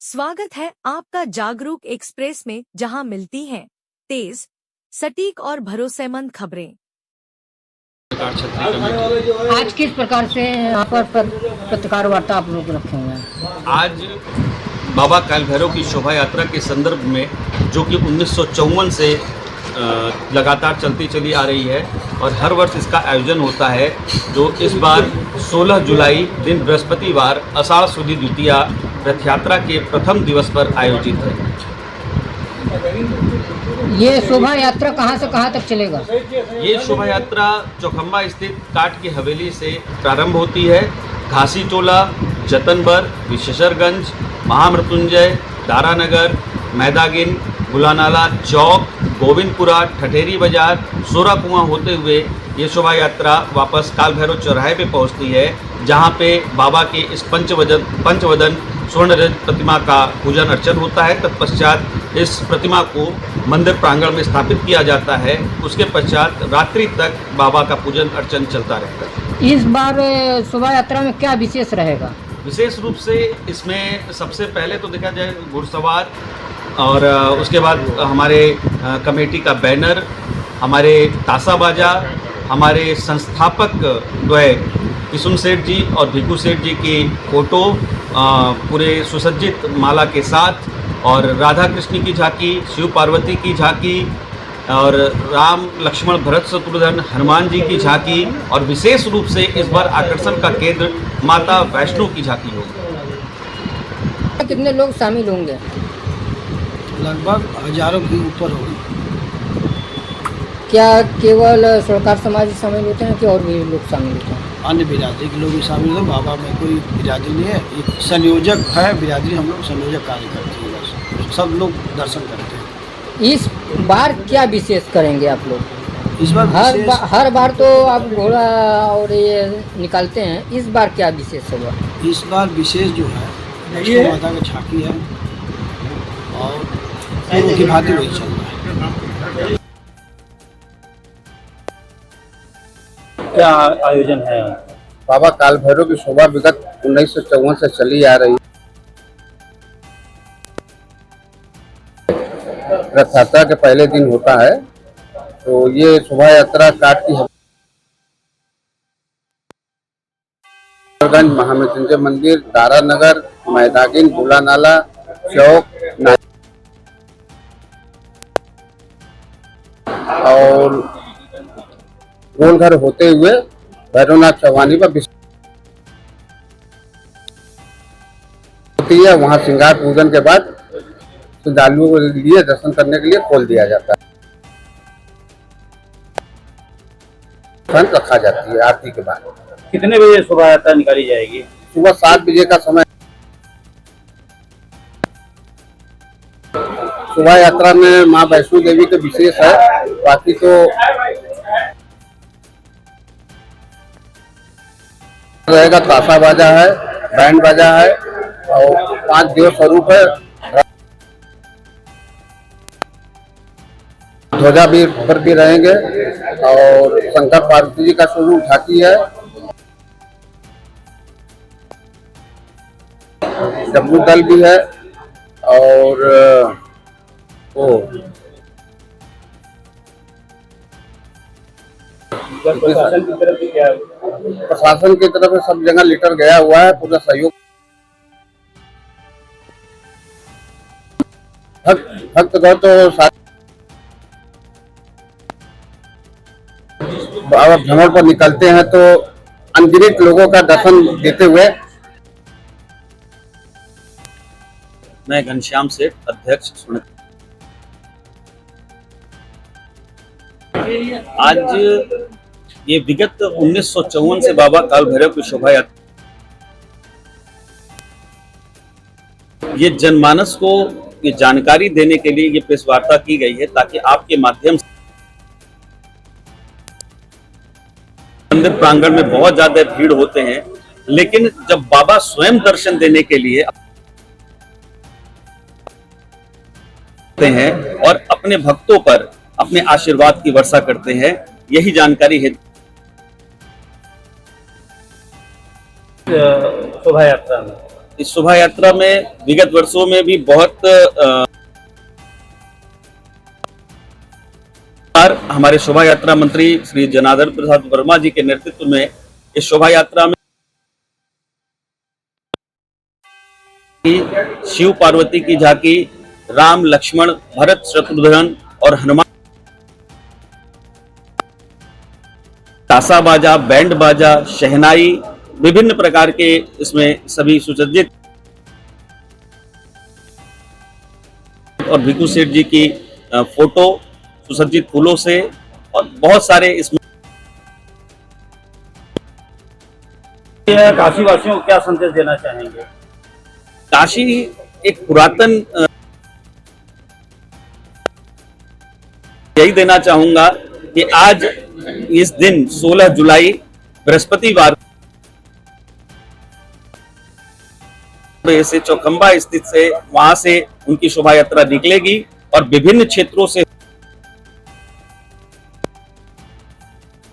स्वागत है आपका जागरूक एक्सप्रेस में, जहां मिलती हैं तेज, सटीक और भरोसेमंद खबरें। आज किस प्रकार से यहाँ पर पत्रकार वार्ता आप लोग रखे हुए हैं? आज बाबा काल भैरव की शोभा यात्रा के संदर्भ में, जो कि 1954 से लगातार चलती चली आ रही है और हर वर्ष इसका आयोजन होता है, जो इस बार 16 जुलाई दिन बृहस्पतिवार आषाढ़ शुद्ध द्वितीया रथ यात्रा के प्रथम दिवस पर आयोजित है। ये शोभा यात्रा कहाँ से कहाँ तक चलेगा? ये शोभा यात्रा चौखंबा स्थित काट की हवेली से प्रारंभ होती है। घासी टोला, जतनबर, विशेषरगंज, महामृत्युंजय, दारानगर, मैदागिन, बुलानाला चौक, गोविंदपुरा, ठठेरी बाजार, सोरा कुआं होते हुए ये शोभा यात्रा वापस काल भैरव चौराहे पे पहुंचती है, जहां पे बाबा के इस पंचवदन स्वर्ण रजत प्रतिमा का पूजन अर्चन होता है। तत्पश्चात इस प्रतिमा को मंदिर प्रांगण में स्थापित किया जाता है। उसके पश्चात रात्रि तक बाबा का पूजन अर्चन चलता रहता है। इस बार शोभा यात्रा में क्या विशेष रहेगा? विशेष रूप से इसमें सबसे पहले तो देखा जाए घुड़सवार, और उसके बाद हमारे कमेटी का बैनर, हमारे ताशा बाजा, हमारे संस्थापक द्वय किशुन सेठ जी और भिकू सेठ जी की फोटो पूरे सुसज्जित माला के साथ, और राधा कृष्ण की झांकी, शिव पार्वती की झांकी, और राम लक्ष्मण भरत शत्रुघ्न हनुमान जी की झांकी, और विशेष रूप से इस बार आकर्षण का केंद्र माता वैष्णो की झांकी होगी। कितने लोग शामिल होंगे? लगभग हजारों के ऊपर होगी। क्या केवल सरकार समाज शामिल होते हैं कि और भी लोग शामिल होते हैं? अन्य बिरादरी के लोग भी शामिल हैं। बाबा में कोई बिरादरी नहीं है, एक संयोजक है बिरादरी, हम लोग संयोजक कार्य करते हैं, बस सब लोग दर्शन करते हैं। इस बार क्या विशेष करेंगे आप लोग? इस बार हर बार तो आप घोड़ा और ये निकालते हैं, इस बार क्या विशेष होगा? इस बार विशेष जो है वैष्णो माता का झांकी है और पूर्व की भांति वही चल रहा है। क्या आयोजन है? बाबा काल भैरव की शोभा विगत 1954 से चली आ रही। रथ यात्रा के पहले दिन होता है, तो ये शोभा यात्रा काट की गंज, महामृत्युंजय मंदिर, दारानगर, मैदागिन, बुलानाला चौक और गोलघर होते हुए भैरवनाथ चौहानी पर होती है। वहाँ श्रृंगार पूजन के बाद श्रद्धालुओं के लिए दर्शन करने के लिए खोल दिया जाता है। रखा जाती है आरती के बाद। कितने बजे शोभा यात्रा निकाली जाएगी? सुबह 7 बजे का समय। शोभा यात्रा में माँ वैष्णो देवी का विशेष है, बाकी तो रहेगा। ताशा बाजा है, बैंड बाजा है और 5 देव स्वरूप है। ध्वजा भी पर भी रहेंगे और शंकर पार्वती जी का स्वरूप झांकी है। डब्लू दल भी है और प्रशासन की तरफ से क्या? प्रशासन की तरफ से सब जगह लीटर गया हुआ है, पूरा सहयोग। भक्तगण तो भ्रमण पर निकलते हैं, तो अनगिनत लोगों का दर्शन देते हुए। मैं घनश्याम सेठ, अध्यक्ष। आज ये विगत 1954 से बाबा काल भैरव की शोभा यात्रा, ये जनमानस को ये जानकारी देने के लिए ये प्रेस वार्ता की गई है, ताकि आपके माध्यम से मंदिर प्रांगण में बहुत ज्यादा भीड़ होते हैं, लेकिन जब बाबा स्वयं दर्शन देने के लिए हैं और अपने भक्तों पर अपने आशीर्वाद की वर्षा करते हैं, यही जानकारी है शोभा यात्रा में इस शोभा यात्रा में विगत वर्षों में भी बहुत हमारे शोभा यात्रा मंत्री श्री जनार्दन प्रसाद वर्मा जी के नेतृत्व में इस शोभा यात्रा में शिव पार्वती की झांकी, राम लक्ष्मण भरत शत्रुघ्न और हनुमान, तासा बाजा, बैंड बाजा, शहनाई, विभिन्न प्रकार के इसमें सभी सुसज्जित और भिक्षु सेठ जी की फोटो सुसज्जित फूलों से और बहुत सारे इसमें। काशी वासियों को क्या संदेश देना चाहेंगे? काशी एक पुरातन यही देना चाहूंगा कि आज इस दिन 16 जुलाई बृहस्पतिवार से चौखंबा स्थित से वहां से उनकी शोभा यात्रा निकलेगी और विभिन्न क्षेत्रों से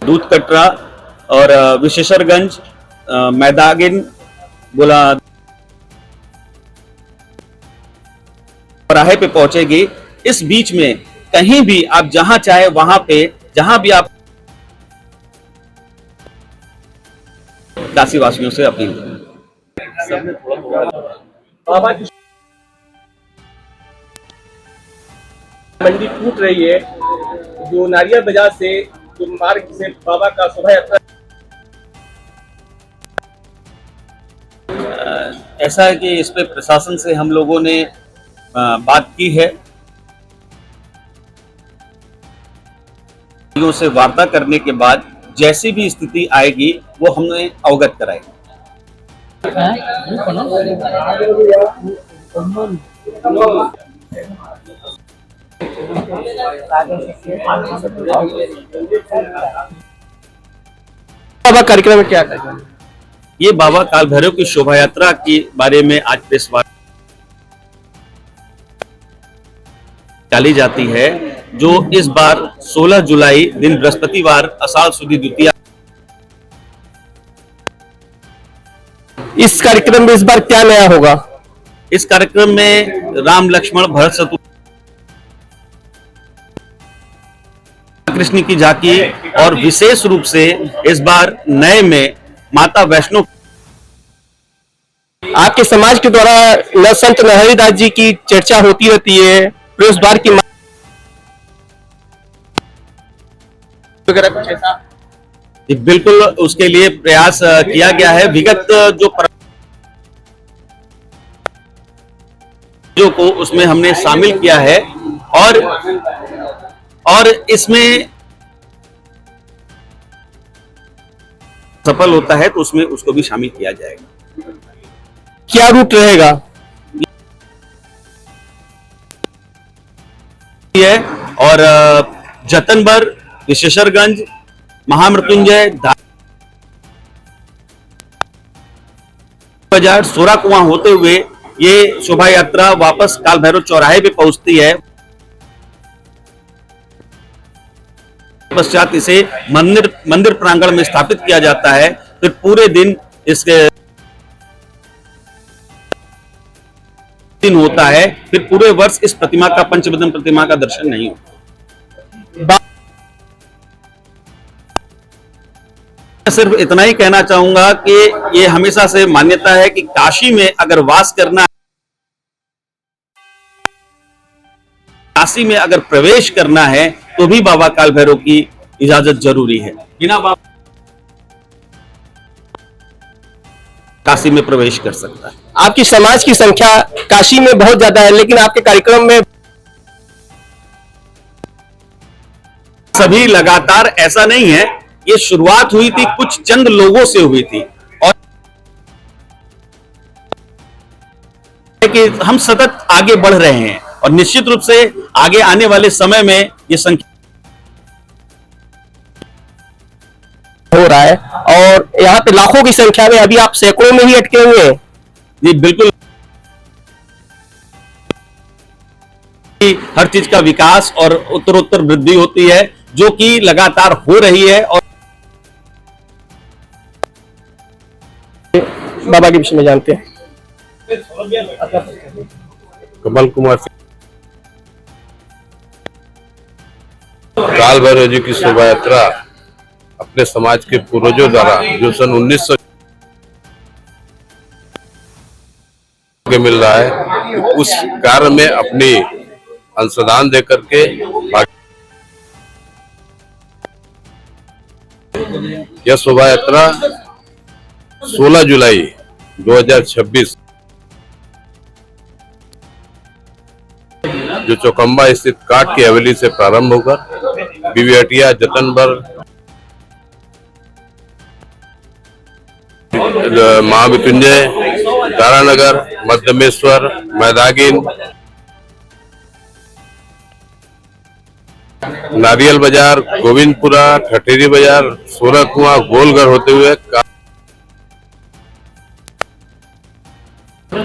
दूध कटरा और विशेषरगंज, मैदागिन, बोला चौराहे पे पहुंचेगी। इस बीच में कहीं भी आप जहां चाहे वहां पे जहां भी आप काशी वासियों से अपील बाबा की मंडी टूट रही है, जो नारियल बाजार से जो मार्ग से बाबा का शोभा यात्रा। ऐसा है कि इस पे प्रशासन से हम लोगों ने बात की है, से वार्ता करने के बाद जैसी भी स्थिति आएगी वो हमें अवगत कराएगी। बाबा कार्यक्रम में क्या करेंगे? ये बाबा काल भैरव की शोभा यात्रा के बारे में आज प्रेस वार्ता निकाली जाती है, जो इस बार 16 जुलाई दिन बृहस्पतिवार आषाढ़ सुदी द्वितीया। इस कार्यक्रम में इस बार क्या नया होगा? इस कार्यक्रम में राम लक्ष्मण भरत शत्रुघ्न कृष्ण की झांकी और विशेष रूप से इस बार नए में माता वैष्णो। आपके समाज के द्वारा न संत नरहरिदास जी की चर्चा होती रहती है, प्रवेश द्वार की वगैरह कुछ ऐसा? बिल्कुल उसके लिए प्रयास किया गया है। विगत जो को उसमें हमने शामिल किया है और इसमें सफल होता है तो उसमें उसको भी शामिल किया जाएगा। क्या रूट रहेगा? और जतनबर, विशेषरगंज, महामृत्युंजय, बाजार, सोरा कुआं होते हुए ये शोभा यात्रा वापस काल भैरव चौराहे पे पहुंचती है। पश्चात इसे मंदिर प्रांगण में स्थापित किया जाता है। फिर पूरे दिन इसके दिन होता है। फिर पूरे वर्ष इस प्रतिमा का, पंचवदन प्रतिमा का दर्शन नहीं होता। सिर्फ इतना ही कहना चाहूंगा कि ये हमेशा से मान्यता है कि काशी में अगर वास करना, काशी में अगर प्रवेश करना है तो भी बाबा काल भैरव की इजाजत जरूरी है। बिना बाबा काशी में प्रवेश कर सकता है। आपकी समाज की संख्या काशी में बहुत ज्यादा है, लेकिन आपके कार्यक्रम में सभी लगातार ऐसा नहीं है। ये शुरुआत हुई थी कुछ चंद लोगों से हुई थी और कि हम सतत आगे बढ़ रहे हैं और निश्चित रूप से आगे आने वाले समय में ये संख्या हो रहा है और यहाँ पे लाखों की संख्या में अभी आप सैकड़ों में ही अटके हुए हैं। जी बिल्कुल, हर चीज का विकास और उत्तरोत्तर वृद्धि होती है जो कि लगातार हो रही है। और बाबा के विषय में जानते हैं। कमल कुमार सिंह। काल भैरव जी की शोभा यात्रा अपने समाज के पूर्वजों द्वारा जो सन 1900 के मिल रहा है, उस कार्य में अपनी अंशदान दे करके यह शोभा यात्रा 16 जुलाई 2026 जो चौखंबा स्थित काट की हवेली से प्रारंभ होकर बिबिहटिया, जतनबर, महामृत्युंजय, दारानगर, मध्यमेश्वर, मैदागिन, नारियल बाजार, गोविंदपुरा, ठठेरी बाजार, सोरकुआ, गोलघर होते हुए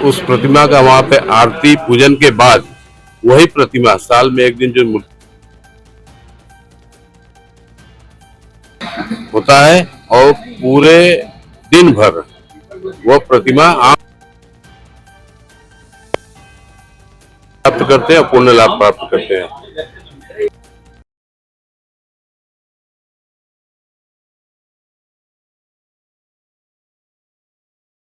उस प्रतिमा का वहां पे आरती पूजन के बाद वही प्रतिमा साल में एक दिन जो होता है और पूरे दिन भर वो प्रतिमा प्राप्त करते हैं और पुण्य लाभ प्राप्त करते हैं।